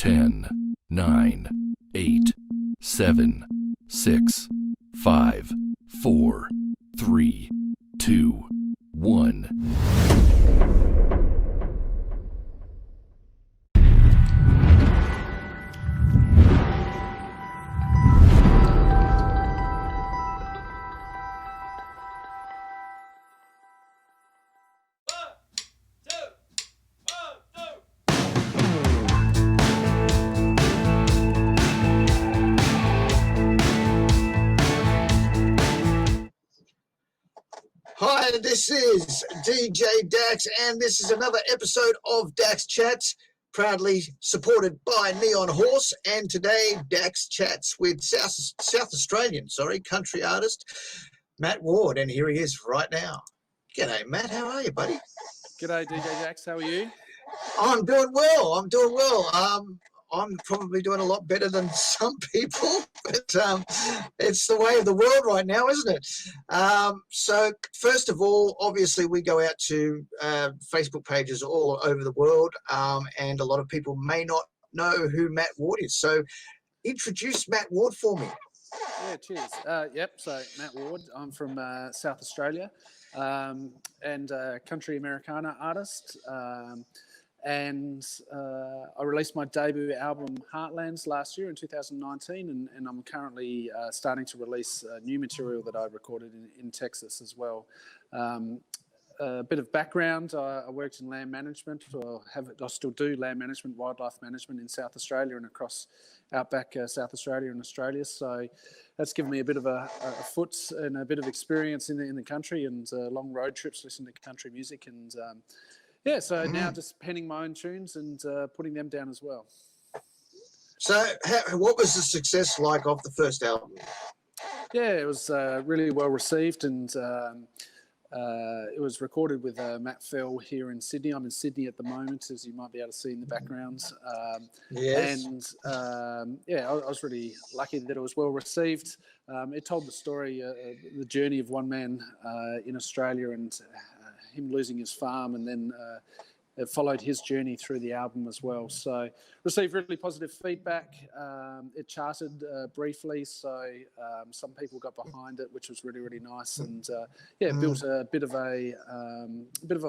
10, 9, 8, 7, 6, 5, 4, 3, 2, 1. Hi, this is DJ Dax, and this is another episode of Dax Chats, proudly supported by Neon Horse. And today, Dax Chats with South Australian country artist Matt Ward, and here he is right now. G'day, Matt. How are you, buddy? G'day, DJ Dax. How are you? I'm doing well. I'm probably doing a lot better than some people, but it's the way of the world right now, isn't it? So first of all, obviously we go out to Facebook pages all over the world, and a lot of people may not know who Matt Ward is. So introduce Matt Ward for me. Yeah, cheers. So Matt Ward. I'm from South Australia, and country americana artist. And I released my debut album, Heartlands, last year in 2019, and I'm currently starting to release new material that I recorded in Texas as well. A bit of background, I worked in land management, I still do land management, wildlife management in South Australia and across outback South Australia and Australia. So that's given me a bit of a foot and a bit of experience in the country, and long road trips, listening to country music, and so now just penning my own tunes and putting them down as well. So what was the success like of the first album? Yeah, it was really well received, and it was recorded with Matt Fell here in Sydney. I'm in Sydney at the moment, as you might be able to see in the background. Yes. And I was really lucky that it was well received. It told the story, the journey of one man in Australia, and him losing his farm, and then it followed his journey through the album as well. So received really positive feedback. It charted briefly, so some people got behind it, which was really, really nice, and built a bit of a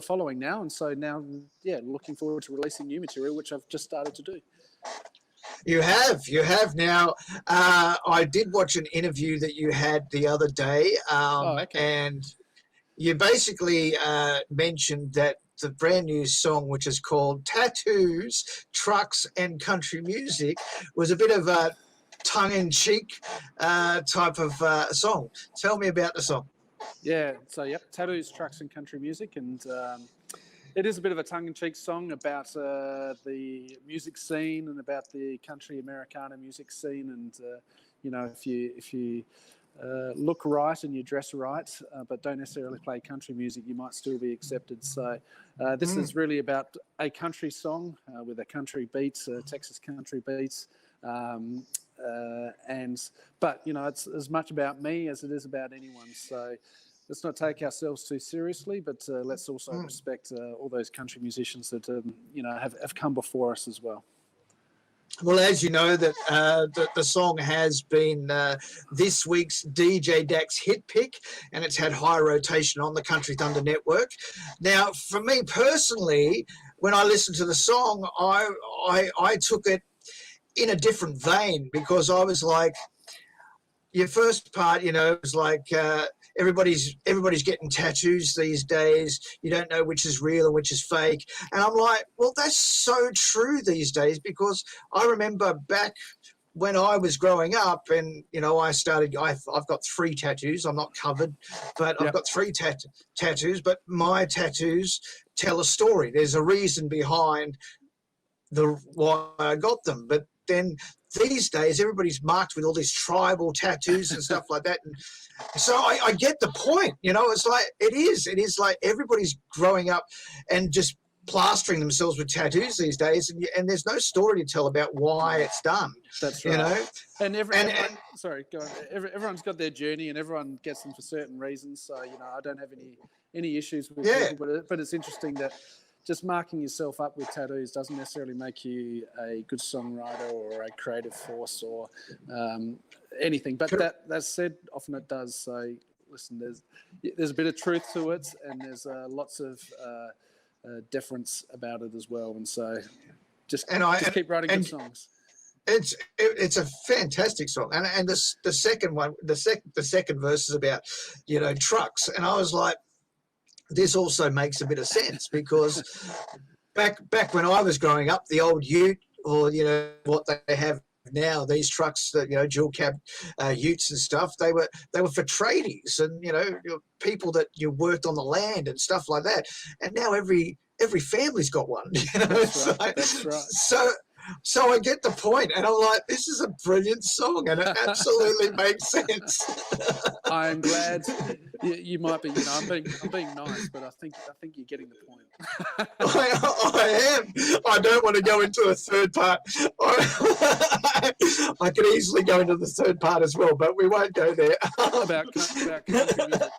following now. And so now, looking forward to releasing new material, which I've just started to do. You have now. I did watch an interview that you had the other day, and you basically mentioned that the brand new song, which is called Tattoos, Trucks and Country Music, was a bit of a tongue-in-cheek type of song. Tell me about the song. Yeah, so Tattoos, Trucks and Country Music, and it is a bit of a tongue-in-cheek song about the music scene and about the country Americana music scene, and if you look right and you dress right, but don't necessarily play country music, you might still be accepted. So this is really about a country song with a country beat, Texas country beats. But it's as much about me as it is about anyone. So let's not take ourselves too seriously, but let's also respect all those country musicians that have come before us as well. Well, as you know, that the song has been this week's DJ Dax hit pick, and it's had high rotation on the Country Thunder Network. Now, for me personally, when I listened to the song, I took it in a different vein, because I was like, your first part, it was like everybody's getting tattoos these days. You don't know which is real and which is fake. And I'm like, well, that's so true these days, because I remember back when I was growing up, and I've got 3 tattoos. I'm not covered, but I've got 3 tattoos. But my tattoos tell a story. There's a reason behind why I got them. But then these days, everybody's marked with all these tribal tattoos and stuff like that. And so I get the point. It's like it is like everybody's growing up and just plastering themselves with tattoos these days, and there's no story to tell about why it's done. That's right. And everyone's got their journey, and everyone gets them for certain reasons. So I don't have any issues with people, but it's interesting that just marking yourself up with tattoos doesn't necessarily make you a good songwriter or a creative force or anything. But that said, often it does. So listen, there's a bit of truth to it, and there's lots of difference about it as well. And so just keep writing good songs. It's a fantastic song, and the second one, the second verse is about, you know, trucks, and I was like, this also makes a bit of sense, because back when I was growing up, the old Ute, or you know what they have now, these trucks that, you know, dual cab Utes and stuff, they were for tradies and, you know, people that you worked on the land and stuff like that, and now every family's got one. You know, that's right. So I get the point, and I'm like, this is a brilliant song, and it absolutely makes sense. I'm glad you might be. You know, I'm being nice, but I think you're getting the point. I am. I don't want to go into a third part. I could easily go into the third part as well, but we won't go there. about country music.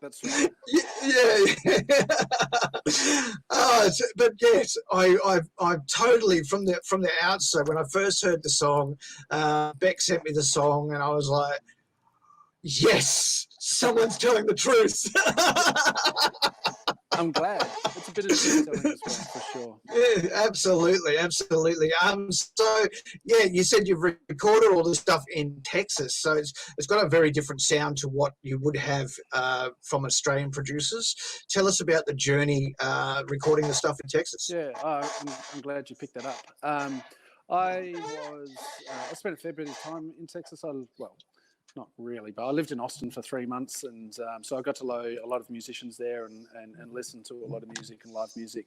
That's right. Yeah. But yes, I totally from the outset, when I first heard the song, Beck sent me the song, and I was like, yes, someone's telling the truth. I'm glad. It's a bit of truth telling as well, for sure. Yeah, absolutely. So yeah, you said you've recorded all this stuff in Texas, so it's got a very different sound to what you would have from Australian producers. Tell us about the journey recording the stuff in Texas. Yeah, I'm glad you picked that up. I spent a fair bit of time in Texas. Not really, but I lived in Austin for 3 months, and so I got to know a lot of musicians there and listen to a lot of music and live music.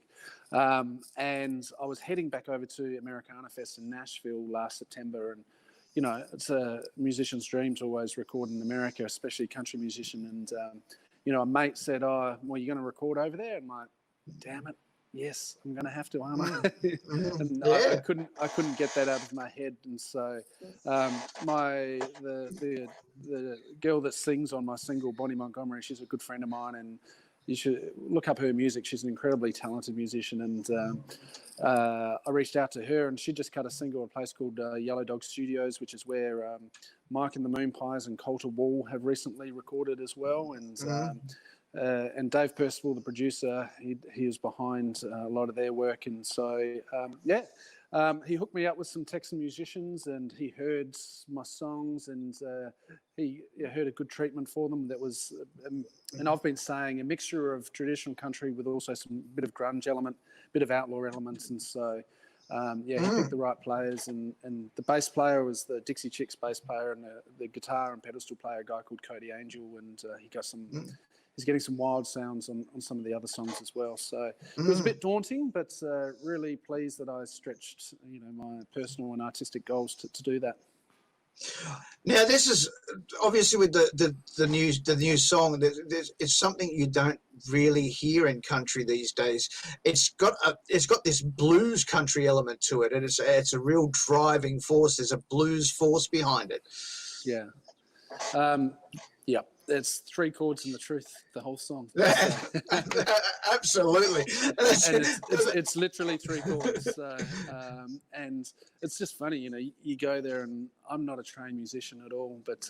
And I was heading back over to Americana Fest in Nashville last September, and you know, it's a musician's dream to always record in America, especially country musician. And you know, a mate said, "Oh, well, you're going to record over there?" And I'm like, "Damn it. Yes, I'm going to have to, aren't I?" And I couldn't get that out of my head, and so the girl that sings on my single, Bonnie Montgomery, she's a good friend of mine, and you should look up her music. She's an incredibly talented musician, and I reached out to her, and she just cut a single at a place called Yellow Dog Studios, which is where Mike and the Moon Pies and Coulter Wall have recently recorded as well, and Dave Percival, the producer, he was behind a lot of their work, and so he hooked me up with some Texan musicians, and he heard my songs, and he heard a good treatment for them. That was, and I've been saying, a mixture of traditional country with also some bit of grunge element, bit of outlaw elements, and so he picked the right players, and the bass player was the Dixie Chicks bass player, and the guitar and pedestal player, a guy called Cody Angel, and he got some. He's getting some wild sounds on some of the other songs as well. So it was a bit daunting, but really pleased that I stretched, you know, my personal and artistic goals to do that. Now, this is obviously with the new song. It's something you don't really hear in country these days. It's got this blues country element to it, and it's a real driving force. There's a blues force behind it. Yeah. It's 3 chords and the truth, the whole song. Absolutely. And it's literally 3 chords. And it's just funny, you know, you go there, and I'm not a trained musician at all, but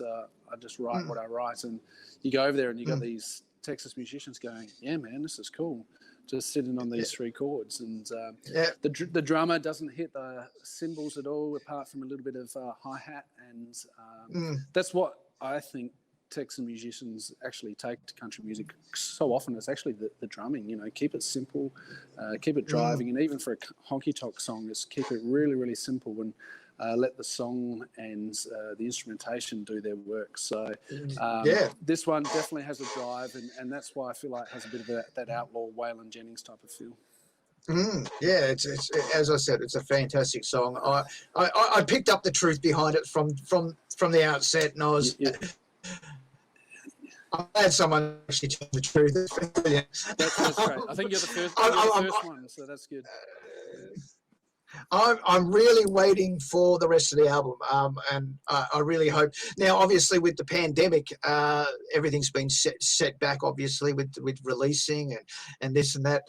I just write what I write. And you go over there and you got these Texas musicians going, yeah, man, this is cool. Just sitting on these 3 chords. And the drummer doesn't hit the cymbals at all, apart from a little bit of hi-hat. And that's what I think Texan musicians actually take to country music so often. It's actually the drumming, you know, keep it simple, keep it driving, and even for a honky-tonk song, just keep it really, really simple, and let the song and the instrumentation do their work. So this one definitely has a drive, and that's why I feel like it has a bit of that outlaw Waylon Jennings type of feel. It's as I said, it's a fantastic song. I picked up the truth behind it from the outset, and I was I'm glad someone actually told the truth. That's great. I think you're the first one, so that's good. I'm really waiting for the rest of the album, and I really hope. Now, obviously, with the pandemic, everything's been set back. Obviously, with releasing and this and that.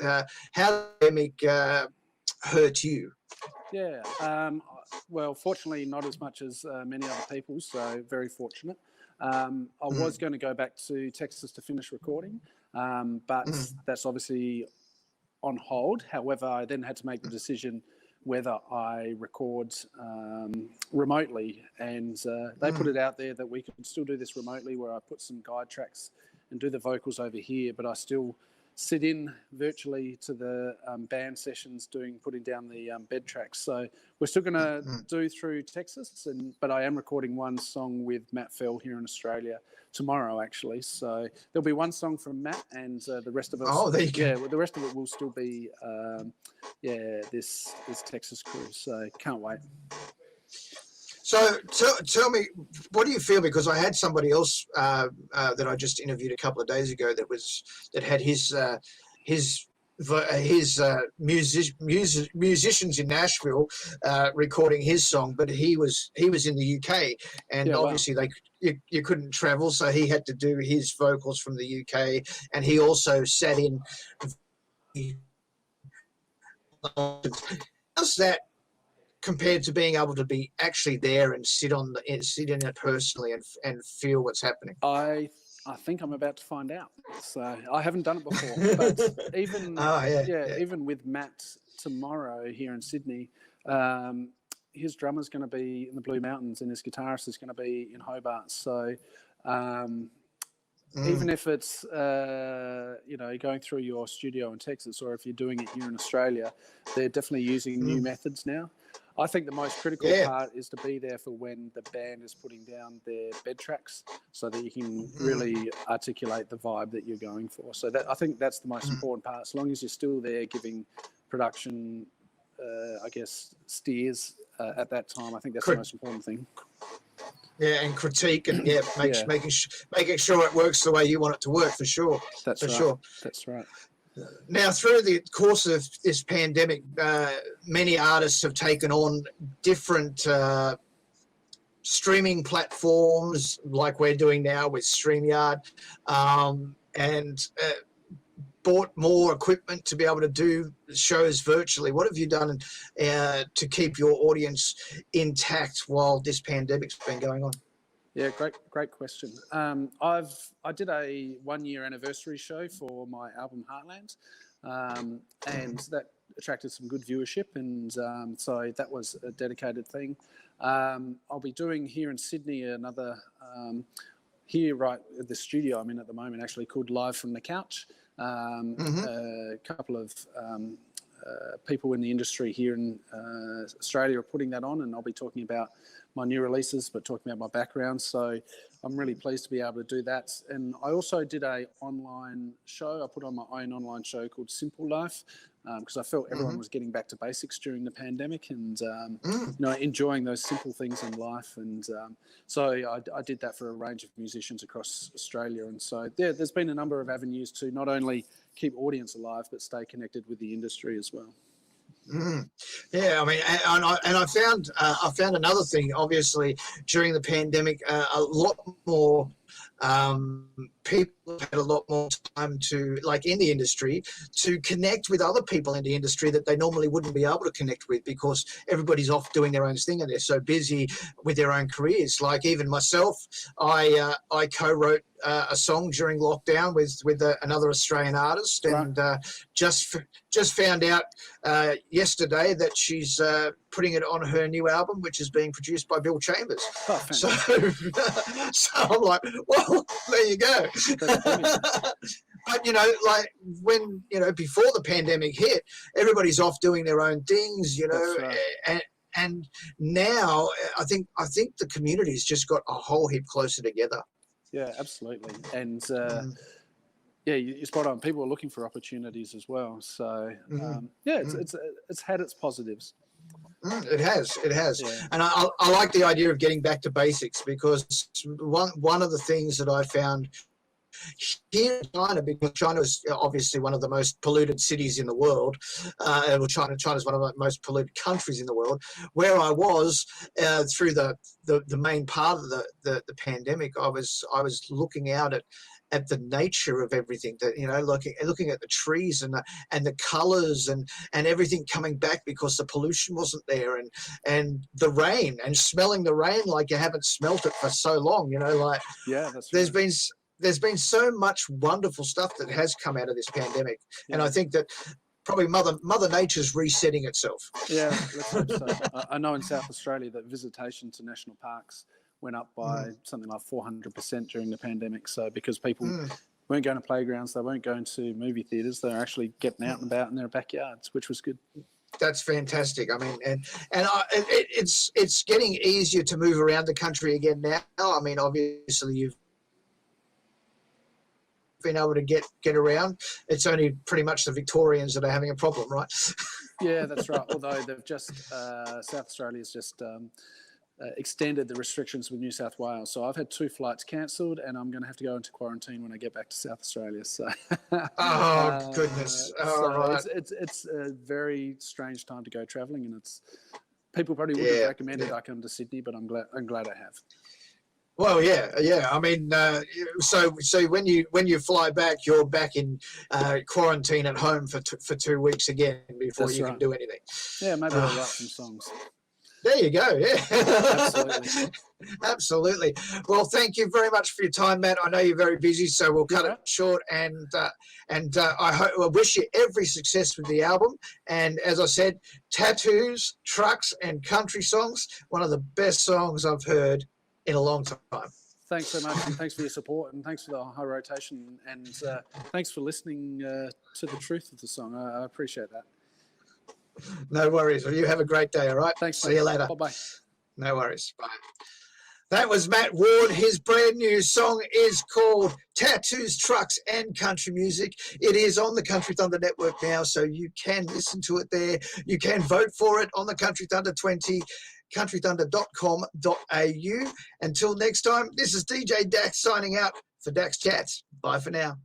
How did the pandemic hurt you? Yeah. Well, fortunately, not as much as many other people, so very fortunate. I was going to go back to Texas to finish recording, but that's obviously on hold. However, I then had to make the decision whether I record remotely, and they put it out there that we could still do this remotely, where I put some guide tracks and do the vocals over here, but I still sit in virtually to the band sessions, putting down the bed tracks. So we're still going to do through Texas, but I am recording one song with Matt Fell here in Australia tomorrow, actually. So there'll be one song from Matt, and the rest of us. Oh, there you go. Yeah, well, the rest of it will still be this Texas cruise. So can't wait. So tell me, what do you feel? Because I had somebody else that I just interviewed a couple of days ago that had his musicians in Nashville recording his song, but he was in the UK, and obviously you couldn't travel, so he had to do his vocals from the UK, and he also sat in. How's that compared to being able to be actually there and sit in it personally and feel what's happening? I think I'm about to find out. So I haven't done it before, but even even with Matt tomorrow here in Sydney, his drummer's going to be in the Blue Mountains and his guitarist is going to be in Hobart. So even if it's going through your studio in Texas, or if you're doing it here in Australia, they're definitely using new methods now. I think the most critical part is to be there for when the band is putting down their bed tracks, so that you can really articulate the vibe that you're going for. So I think that's the most important part. As long as you're still there giving production, steers at that time, I think that's the most important thing. Yeah, and critique and making sure it works the way you want it to work, for sure. That's right. Now, through the course of this pandemic, many artists have taken on different streaming platforms, like we're doing now with StreamYard, and bought more equipment to be able to do shows virtually. What have you done to keep your audience intact while this pandemic's been going on? Yeah, great question. I did a 1-year anniversary show for my album Heartland, and that attracted some good viewership, and so that was a dedicated thing. I'll be doing here in Sydney another here right at the studio I'm in at the moment, actually, called Live from the Couch. A couple of people in the industry here in Australia are putting that on, and I'll be talking about my new releases, but talking about my background. So I'm really pleased to be able to do that. And I also did a online show. I put on my own online show called Simple Life, because I felt everyone was getting back to basics during the pandemic, and enjoying those simple things in life. And so I did that for a range of musicians across Australia. And so there's been a number of avenues to not only keep audience alive, but stay connected with the industry as well. Yeah, I mean, and I found another thing. Obviously, during the pandemic, a lot more people had a lot more time to, like in the industry, to connect with other people in the industry that they normally wouldn't be able to connect with, because everybody's off doing their own thing and they're so busy with their own careers. Like even myself, I co-wrote a song during lockdown with another Australian artist, and just found out yesterday that she's putting it on her new album, which is being produced by Bill Chambers. Oh, so I'm like, well, there you go. But like when before the pandemic hit, everybody's off doing their own things, and now I think the community's just got a whole heap closer together. Yeah, absolutely. And you're spot on. People are looking for opportunities as well. So it's had its positives. It has, Yeah. and I like the idea of getting back to basics, because one of the things that I found here in China, because China is obviously one of the most polluted cities in the world, well, China's one of the most polluted countries in the world. Where I was through the main part of the pandemic, I was looking out at the nature of everything, that, you know, looking at the trees and the colors and everything coming back because the pollution wasn't there, and the rain, and smelling the rain like you haven't smelt it for so long, you know, like, Yeah, that's there's been so much wonderful stuff that has come out of this pandemic. Yeah. And I think that probably Mother Nature's resetting itself. Yeah, let's hope so. I know in South Australia that visitation to national parks went up by something like 400% during the pandemic. So because people weren't going to playgrounds, they weren't going to movie theatres, they're actually getting out and about in their backyards, which was good. That's fantastic. I mean, it's getting easier to move around the country again now. I mean, obviously you've been able to get around. It's only pretty much the Victorians that are having a problem, right? Yeah, that's right. Although they've just South Australia's just extended the restrictions with New South Wales. So I've had 2 flights cancelled, and I'm going to have to go into quarantine when I get back to South Australia. So, oh goodness! Right. It's a very strange time to go travelling, and people probably would have recommended I come to Sydney, but I'm glad I have. Well, yeah. I mean, so when you fly back, you're back in quarantine at home for 2 weeks again before That's you right. can do anything. Yeah, maybe I'll write some songs. There you go. Yeah, Absolutely. Absolutely. Well, thank you very much for your time, Matt. I know you're very busy, so we'll cut it short. And I wish you every success with the album. And as I said, Tattoos, Trucks, and Country Songs, one of the best songs I've heard in a long time. Thanks so much, and thanks for your support, and thanks for the high rotation, and thanks for listening to the truth of the song. I appreciate that. No worries. Well, you have a great day, all right? Thanks. See you later. Bye-bye. No worries. Bye. That was Matt Ward. His brand new song is called Tattoos, Trucks, and Country Music. It is on the Country Thunder Network now, so you can listen to it there. You can vote for it on the Country Thunder 20, countrythunder.com.au. Until next time, this is DJ Dax signing out for Dax Chats. Bye for now.